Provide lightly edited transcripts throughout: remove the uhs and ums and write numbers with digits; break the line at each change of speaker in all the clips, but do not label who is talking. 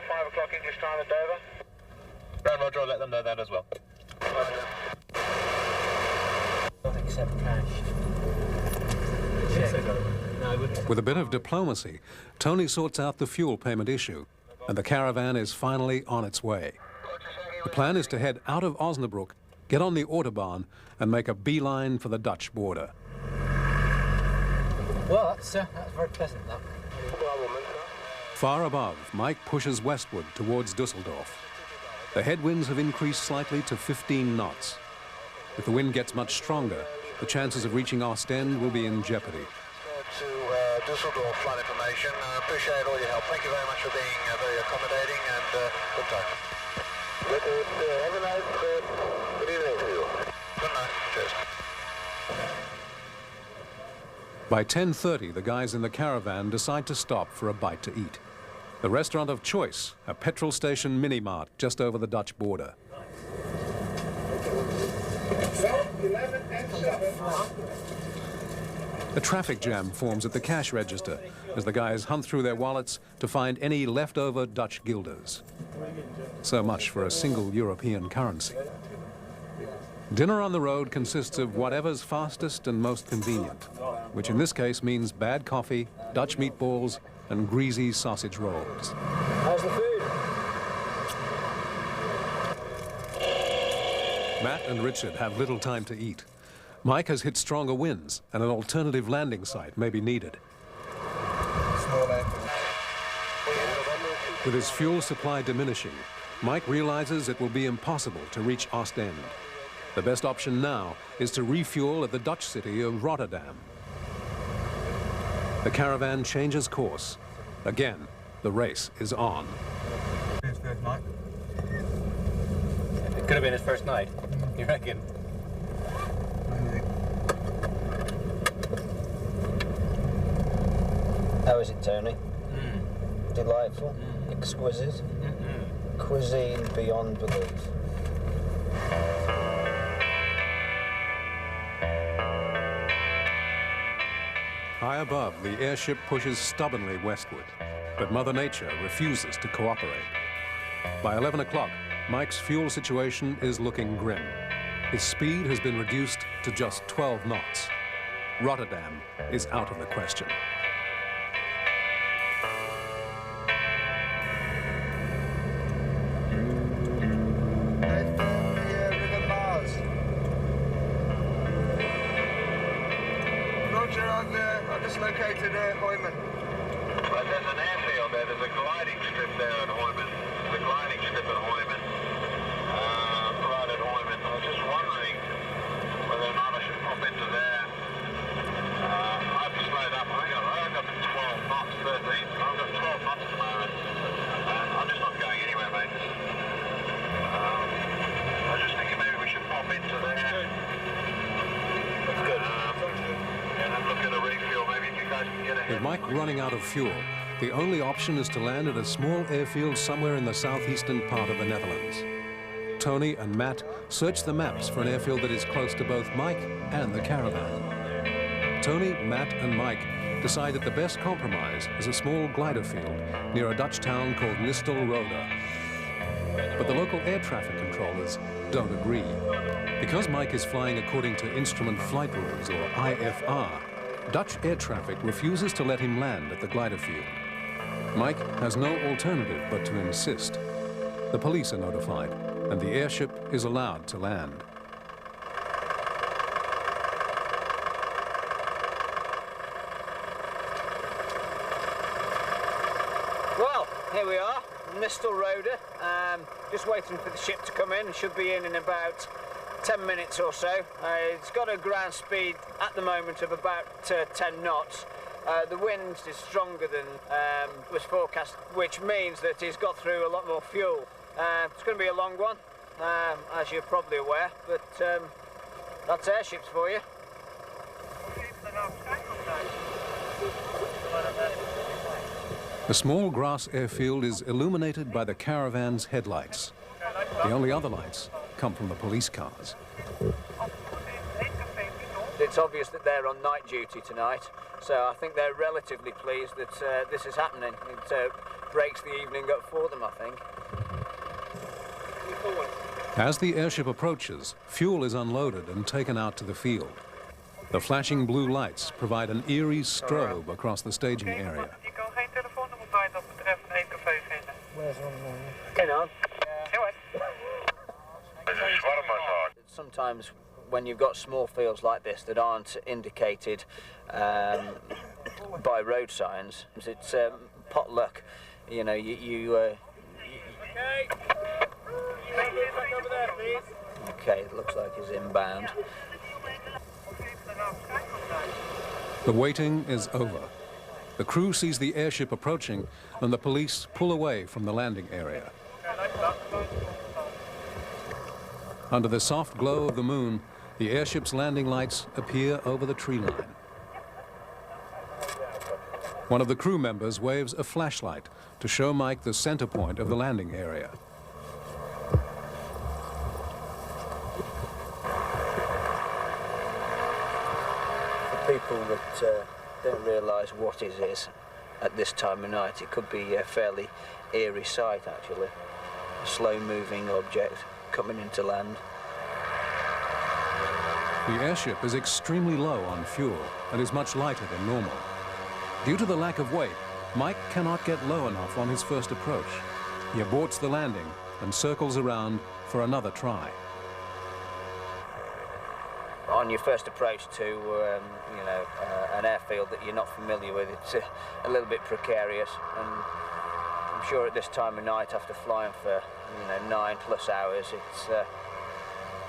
5 o'clock English time at Dover.
Roger, I'll let them know that as well.
Not accept cash.
With a bit of diplomacy, Tony sorts out the fuel payment issue, and the caravan is finally on its way. The plan is to head out of Osnabrück, get on the Autobahn, and make a beeline for the Dutch border.
Well, that's very pleasant, that.
Far above, Mike pushes westward towards Düsseldorf. The headwinds have increased slightly to 15 knots. If the wind gets much stronger, the chances of reaching Ostend will be in jeopardy.
To Düsseldorf flight information. I appreciate all your help. Thank you very much for being very accommodating and good time. Have a nice good evening to you. Good night. Cheers.
By 10:30, the guys in the caravan decide to stop for a bite to eat. The restaurant of choice, a petrol station mini-mart just over the Dutch border. A traffic jam forms at the cash register as the guys hunt through their wallets to find any leftover Dutch guilders. So much for a single European currency. Dinner on the road consists of whatever's fastest and most convenient, which in this case means bad coffee, Dutch meatballs, and greasy sausage rolls.
How's the food?
Matt and Richard have little time to eat. Mike has hit stronger winds, and an alternative landing site may be needed. With his fuel supply diminishing, Mike realizes it will be impossible to reach Ostend. The best option now is to refuel at the Dutch city of Rotterdam. The caravan changes course. Again, the race is on.
His first night.
It could have been his first night, you reckon?
How is it, Tony? Delightful, exquisite, cuisine beyond belief.
High above, the airship pushes stubbornly westward, but Mother Nature refuses to cooperate. By 11 o'clock, Mike's fuel situation is looking grim. His speed has been reduced to just 12 knots. Rotterdam is out of the question.
Located Heumann. But there's an airfield there, there's a gliding strip there at Heumann. The gliding strip at Heumann. Right at Heumann. I was just wondering whether or not I should pop into there. I've slowed up. I've got 12 knots, 13. I've got 12 knots at the moment. I'm just not going anywhere, mate. I was just thinking maybe we should pop into there. That's good. And have a look at a refuel. Maybe if you guys can get ahead.
With Mike running out of fuel, the only option is to land at a small airfield somewhere in the southeastern part of the Netherlands. Tony and Matt search the maps for an airfield that is close to both Mike and the caravan. Tony, Matt, and Mike decide that the best compromise is a small glider field near a Dutch town called Nistelrode. But the local air traffic controllers don't agree. Because Mike is flying according to Instrument Flight Rules, or IFR, Dutch air traffic refuses to let him land at the glider field. Mike has no alternative but to insist. The police are notified, and the airship is allowed to land.
Well, here we are, Nistelrode. Just waiting for the ship to come in. It should be in about 10 minutes or so. It's got a ground speed at the moment of about 10 knots. The wind is stronger than was forecast, which means that it's got through a lot more fuel. It's going to be a long one, as you're probably aware, but that's airships for you.
The small grass airfield is illuminated by the caravan's headlights. The only other lights come from the police cars.
It's obvious that they're on night duty tonight, so I think they're relatively pleased that this is happening. It breaks the evening up for them, I think.
As the airship approaches, fuel is unloaded and taken out to the field. The flashing blue lights provide an eerie strobe across the staging area.
Sometimes when you've got small fields like this that aren't indicated by road signs, it's pot luck. You know, Okay, it looks like he's inbound.
The waiting is over. The crew sees the airship approaching and the police pull away from the landing area. Under the soft glow of the moon, the airship's landing lights appear over the tree line. One of the crew members waves a flashlight to show Mike the center point of the landing area.
For people that don't realise what it is at this time of night, it could be a fairly eerie sight, actually. A slow-moving object coming into land.
The airship is extremely low on fuel and is much lighter than normal. Due to the lack of weight, Mike cannot get low enough on his first approach. He aborts the landing and circles around for another try.
On your first approach to, an airfield that you're not familiar with, it's a little bit precarious, and I'm sure at this time of night, after flying for 9+ hours, it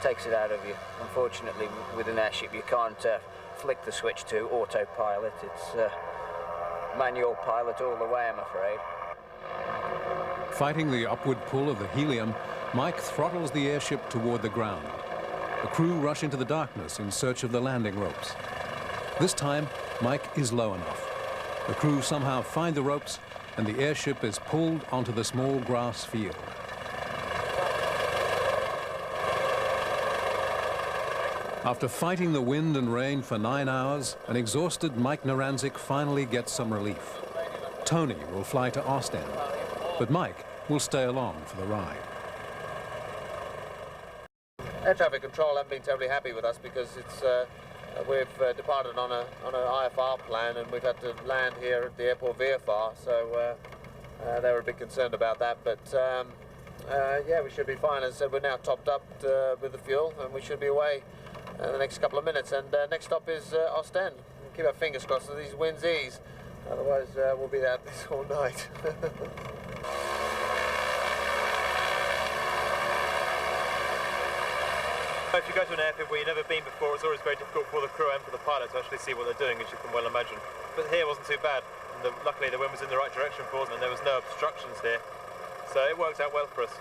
takes it out of you. Unfortunately, with an airship, you can't flick the switch to autopilot. It's manual pilot all the way, I'm afraid.
Fighting the upward pull of the helium, Mike throttles the airship toward the ground. The crew rush into the darkness in search of the landing ropes. This time, Mike is low enough. The crew somehow find the ropes, and the airship is pulled onto the small grass field. After fighting the wind and rain for 9 hours, an exhausted Mike Nerandzic finally gets some relief. Tony will fly to Ostend, but Mike will stay along for the ride.
Air traffic control haven't been terribly happy with us because it's we've departed on an IFR plan and we've had to land here at the airport VFR, so they were a bit concerned about that. But yeah, we should be fine. As I said, we're now topped up with the fuel and we should be away in the next couple of minutes. And next stop is Ostend. We'll keep our fingers crossed that these winds ease. Otherwise, we'll be out this whole night.
If you go to an airfield where you've never been before, it's always very difficult for the crew and for the pilot to actually see what they're doing, as you can well imagine. But here wasn't too bad. Luckily, the wind was in the right direction for us, and there was no obstructions here. So it worked out well for us.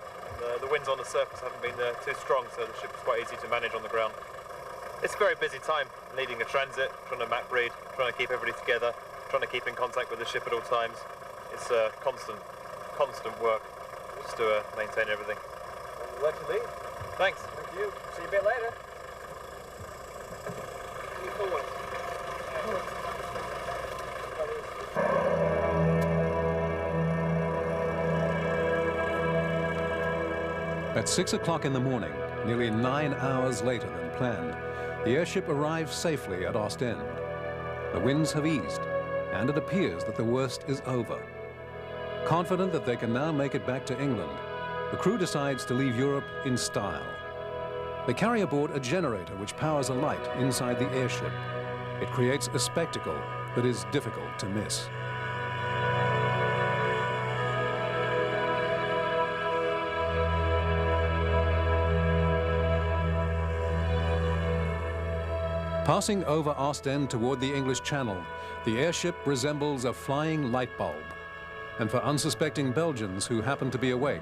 The winds on the surface haven't been too strong, so the ship was quite easy to manage on the ground. It's a very busy time, leading a transit, trying to map read, trying to keep everybody together, trying to keep in contact with the ship at all times. It's constant work just to maintain everything.
Where to leave?
Thanks.
Thank you.
See you a bit later.
At 6 o'clock in the morning, nearly 9 hours later than planned, the airship arrives safely at Ostend. The winds have eased, and it appears that the worst is over. Confident that they can now make it back to England, the crew decides to leave Europe in style. They carry aboard a generator which powers a light inside the airship. It creates a spectacle that is difficult to miss. Passing over Ostend toward the English Channel, the airship resembles a flying light bulb. And for unsuspecting Belgians who happen to be awake,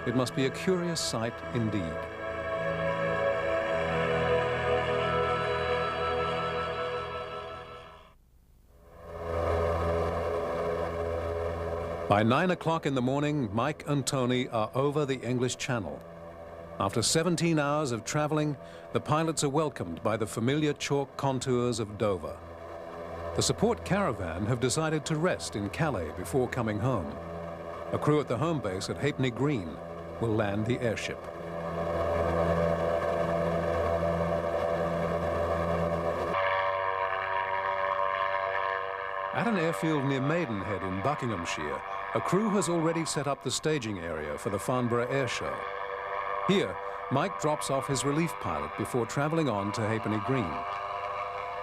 it must be a curious sight indeed. By 9 o'clock in the morning, Mike and Tony are over the English Channel. After 17 hours of traveling, the pilots are welcomed by the familiar chalk contours of Dover. The support caravan have decided to rest in Calais before coming home. A crew at the home base at Halfpenny Green will land the airship. At an airfield near Maidenhead in Buckinghamshire, a crew has already set up the staging area for the Farnborough Air Show. Here, Mike drops off his relief pilot before travelling on to Halfpenny Green.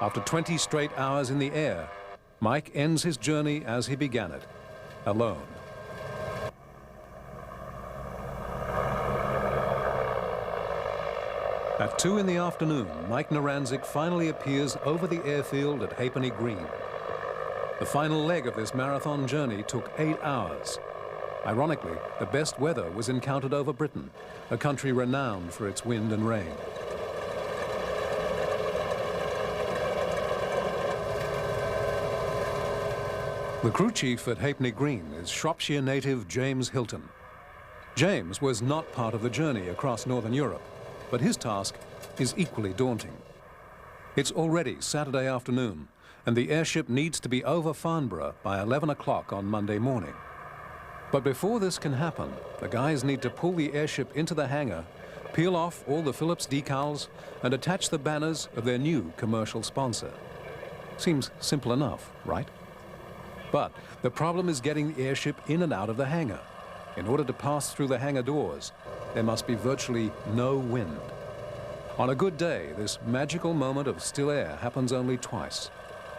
After 20 straight hours in the air, Mike ends his journey as he began it, alone. At 2 in the afternoon, Mike Nerandzic finally appears over the airfield at Halfpenny Green. The final leg of this marathon journey took 8 hours. Ironically, the best weather was encountered over Britain, a country renowned for its wind and rain. The crew chief at Halfpenny Green is Shropshire native James Hilton. James was not part of the journey across Northern Europe, but his task is equally daunting. It's already Saturday afternoon, and the airship needs to be over Farnborough by 11 o'clock on Monday morning. But before this can happen, the guys need to pull the airship into the hangar, peel off all the Phillips decals, and attach the banners of their new commercial sponsor. Seems simple enough, right? But the problem is getting the airship in and out of the hangar. In order to pass through the hangar doors, there must be virtually no wind. On a good day, this magical moment of still air happens only twice.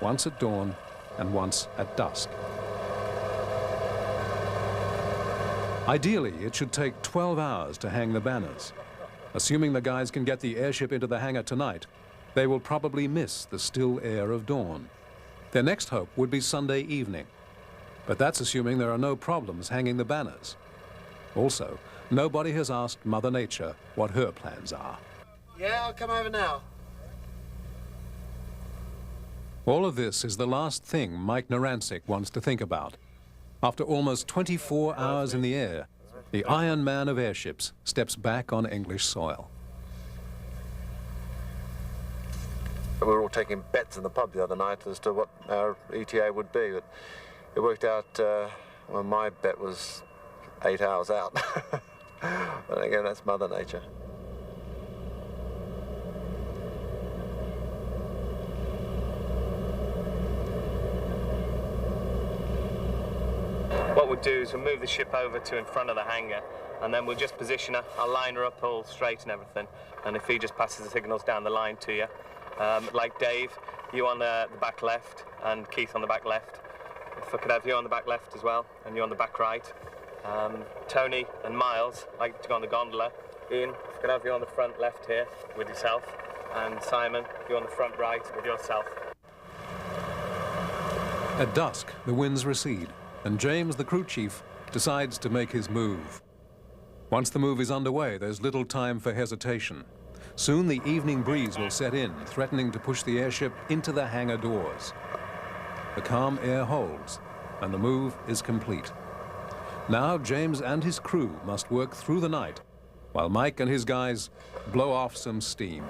Once at dawn and once at dusk. Ideally, it should take 12 hours to hang the banners. Assuming the guys can get the airship into the hangar tonight, they will probably miss the still air of dawn. Their next hope would be Sunday evening. But that's assuming there are no problems hanging the banners. Also, nobody has asked Mother Nature what her plans are.
Yeah, I'll come over now.
All of this is the last thing Mike Nerandzic wants to think about. After almost 24 hours in the air, the Iron Man of airships steps back on English soil.
We were all taking bets in the pub the other night as to what our ETA would be, but it worked out, well, my bet was 8 hours out. But again, that's Mother Nature.
What we'll do is we'll move the ship over to in front of the hangar, and then we'll just position her. I'll line her up all straight and everything, and if he just passes the signals down the line to you. Like Dave, you on the back left, and Keith on the back left. If I could have you on the back left as well, and you on the back right. Tony and Miles like to go on the gondola. Ian, if I could have you on the front left here with yourself, and Simon, you on the front right with yourself.
At dusk, the winds recede, and James, the crew chief, decides to make his move. Once the move is underway, there's little time for hesitation. Soon the evening breeze will set in, threatening to push the airship into the hangar doors. The calm air holds, and the move is complete. Now James and his crew must work through the night, while Mike and his guys blow off some steam.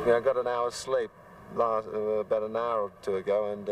Yeah, I got an hour's sleep about an hour or two ago, and